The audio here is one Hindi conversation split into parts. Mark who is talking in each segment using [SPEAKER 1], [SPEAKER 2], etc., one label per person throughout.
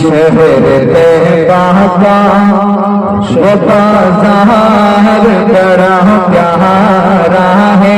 [SPEAKER 1] शहर तैबा का वो बाजार बड़ा प्यारा है।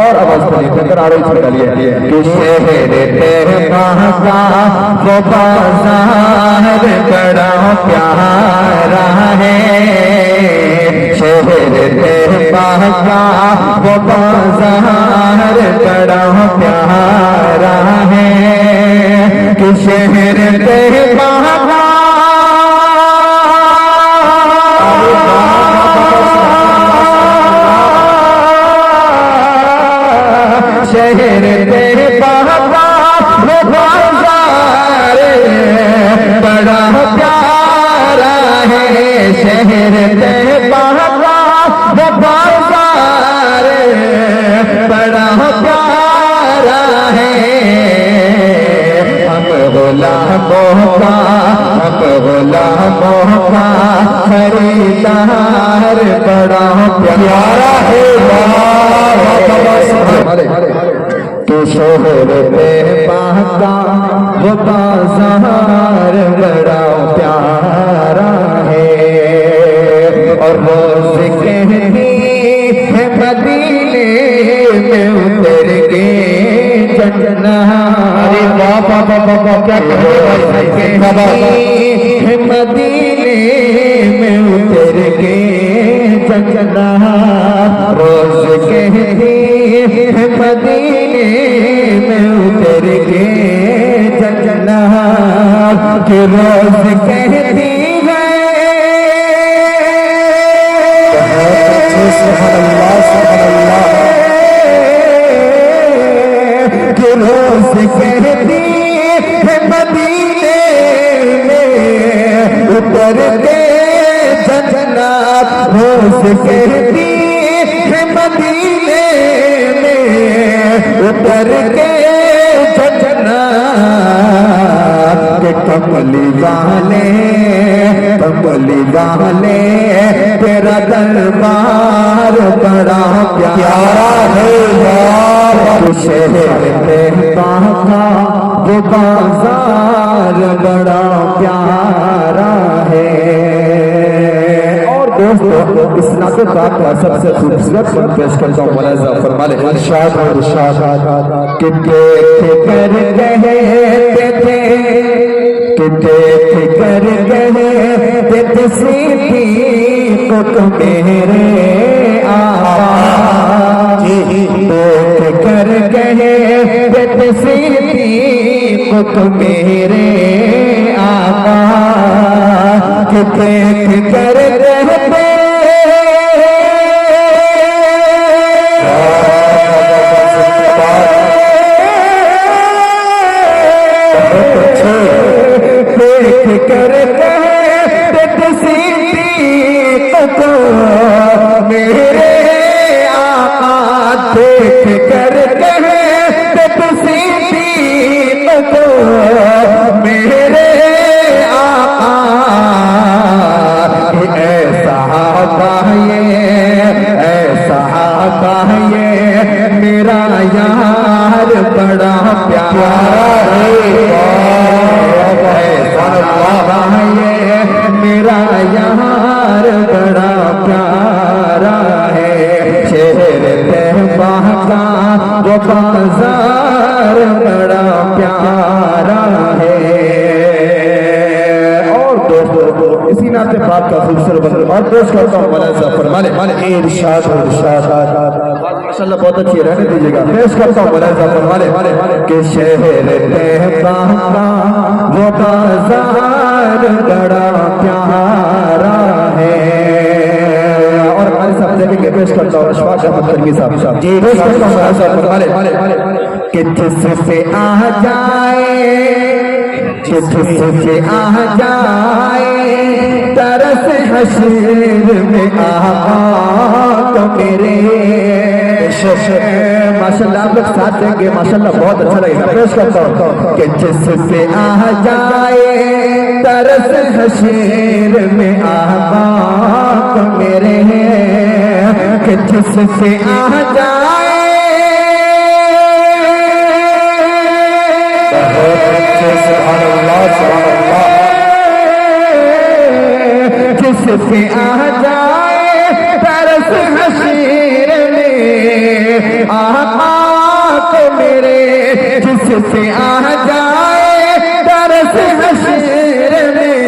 [SPEAKER 1] और आवाज पर आ रही है कि शहर तैबा का वो बाजार बड़ा प्यारा है। शहर तैबा का वो बाजार बड़ा प्यारा है कि शहर तैबा का शहर तैबा का वो बाजार बड़ा प्यारा है। शहर तैबा का वो बाजार बड़ा प्यारा है। हम गुलामों का खरीदार बड़ा प्यारा है। तो शहर तैबा का वो बाजार बड़ा प्यारा है। और रोज कहती है मदीने में उतर के चलना। अरे बाबा बाबा क्या कहती है मदीने में उतर के चलना। रोज कहती है मदीने में उतर के चलना। कि रोज कहती है कि रोज कहती है मदीने में उतर के चलना। रोज कहती है मदीने में उतर के चलना। के कमली वाले तेरा दरबार बड़ा प्यारा है। शहर तैबा का वो बाजार बड़ा प्यारा है। और दोस्तों इस नाते पाक का सबसे खूबसूरत मन पेश करता हूँ। मौलाना फरमा ले इरशाद और इरशाद कि देख कर कहते थे कि देख कर कहते थे सिद्दीक़ को मेरे आका। देख कर कहते थे सिद्दीक़ को मेरे आका। कि देख कर कहते देख कर कहते सिद्दीक़ को मेरे आका। देख कर कहते सिद्दीक़ को मेरे आका। ऐसा ये मेरा यार बड़ा प्यारा है। मेरा यार बड़ा प्यारा है। शहर तैबा का वो बाजार बड़ा प्यारा है। और दोस्तों इसी नाते बात का खूबसूरत और पेश करता हूँ। मौलाना फरमा ले इरशाद और इरशाद माशाल्लाह बहुत अच्छी रहने दीजिएगा। पेश करता हूँ मौलाना फरमा ले कि शहर तैबा का वो बाजार बड़ा प्यारा है। और हमारे साथ देखेंगे पेश करता हूँ अशफाक अहमद करमी साहब जी। पेश करता हूँ मौलाना फरमा ले कि जिससे आ जाए तरस हश्र में आका तो मेरे। माशाल्लाह आप लोग साथ देंगे माशाल्लाह बहुत अच्छा लगेगा। पेश करता हूँ कि जिससे आ जाए तरस हश्र में आका तो मेरे। कि जिससे आ जाए सुभान अल्लाह सुभान अल्लाह। जिससे आ जाए तरस हशीर में आका को मेरे, जिससे आ जाए तरस हशीर में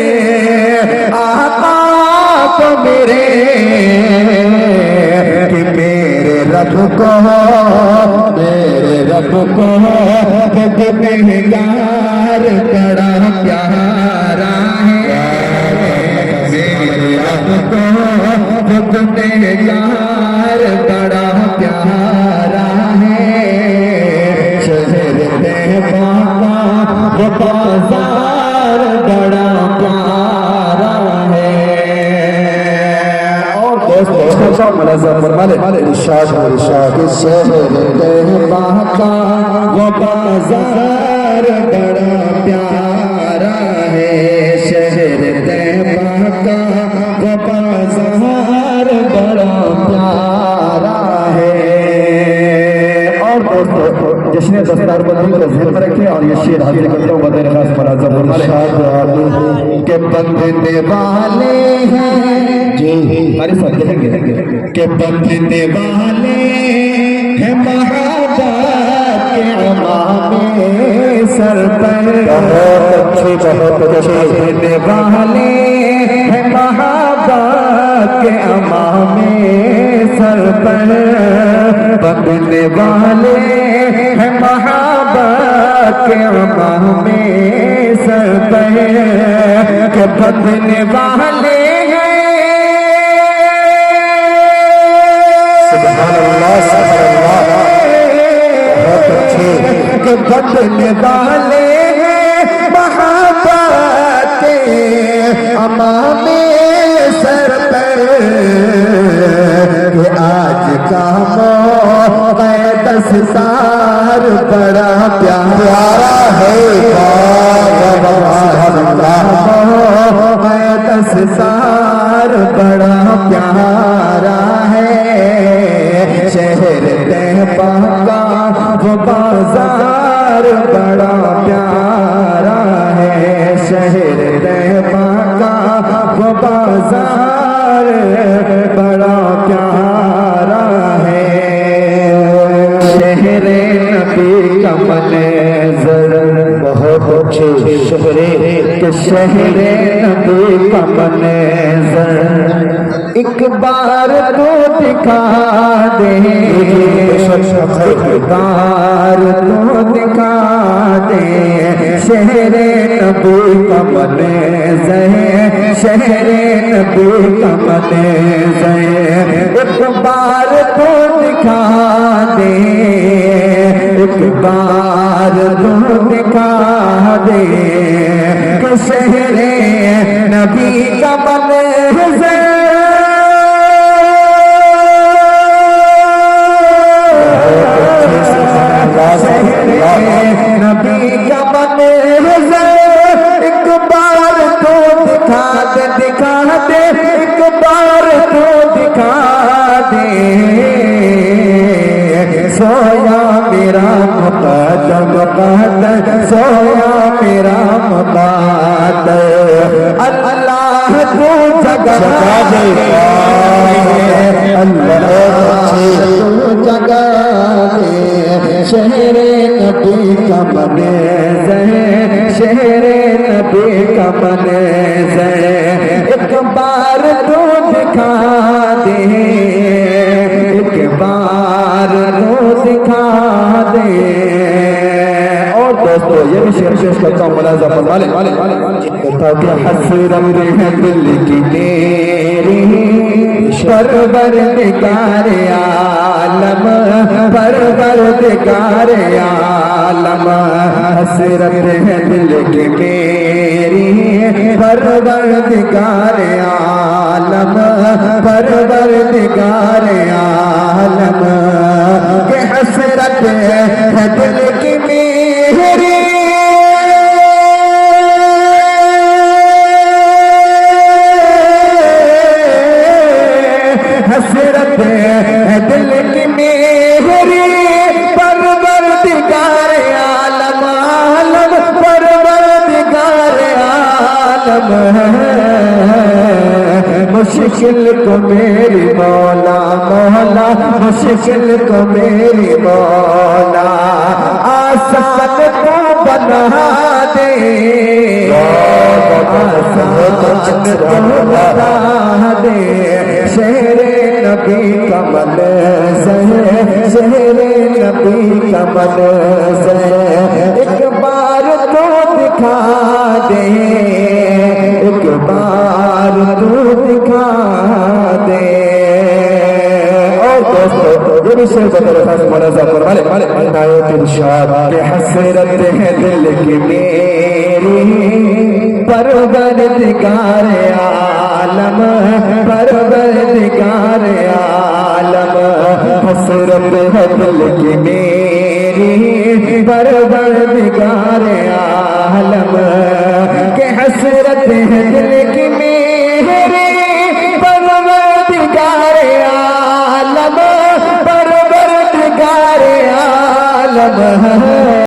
[SPEAKER 1] आका को मेरे, कि मेरे रब को गुनहगार बड़ा प्यारा है, मेरे रब को गुनहगार बड़ा प्यारा है, शहर तैबा का बाजार बड़ा प्यारा है। और दोस्तों मलाज़ा फरमाने इरशाद इरशाद, शहर तैबा का वो बाजार बड़ा प्यारा है, शहर तैबा का वो बाजार बड़ा प्यारा है। और दोस्तों जश्न दस्तार बंदी को ज़हन में रखें और ये शेर हाजिर करता हूँ बदर खास मलाज़ा फरमाने के बंदने वाले हैं जी, हमारे साथ कहेंगे के बंदने वाले हैं महाबाद के इमामे सर पर, बहुत अच्छे बंदने वाले हैं महाबाद के इमामे सर पर, बंदने वाले हैं महाबाद के इमामे सर पर, के बंदने वाले हैं के बदलने वाले हैं महाबाद के इमामे सर पर, कि आज का मौका दस्तार बड़ा प्यारा है, दस्तार बड़ा प्यारा है, शहर तैबा का वो बाजार बड़ा प्यारा है, शहर तैबा का वो बाजार बड़ा प्यारा है, शहर नबी का मंज़र बहुत अच्छे शहरे के शहर नबी का मंज़र, एक बार तो दिखा दे, एक बार तो दिखा दे, शहर नबी का मंज़र, शहर नबी का मंज़र, एक बार तो दिखा दे, एक बार तो दिखा दे, कि शहर नबी का मंज़र, नबी का मंज़र, एक बार तो दिखा दे, दिखा दे, एक बार तो दिखा दे, सोया मेरा मुक़द्दम मुक़द्दर, सोया मेरा मुक़द्दर, अल्लाह तू जगा दे, अल्लाह तू जगा दे, शहर नबी का मंज़र, शहर नबी का मंज़र, एक बार तो दिखा दे, एक बार तो दिखा दे। और दोस्तों ये भी शेर पेश करता हूँ मलाज़ा फरमाने ताकि हसरत है दिल की तेरी, परवरदिगार आलम, परवरदिगार आलम, हसरत है दिल की मेरी, परवरदिगार आलम, परवरदिगार आलम, के हसरत है दिल की मेरी, हसरत है दिल की मेरी, परवरदिगार आलम, आलम है, मुश्किल को मेरी मौला मौला, मुश्किल को मेरी मौला आसान को बना दे, आसान को बना दे। शेरे नबी कमल से, शेरे नबी कमल से एक बार तो दिखा दे, एक बार तो दिखा दे। और दोस्तों ये भी शेर बदल मुनाज़ा फरमाने नायत इरशाद के हसरत है दिल की मेरी, परवरदिगार आलम, परवरदिगार आलम, हसरत है दिल की मेरी, परवरदिगार आलम के हसरत है दिल की मेरी, परवरदिगार आलम, परवरदिगार आलम।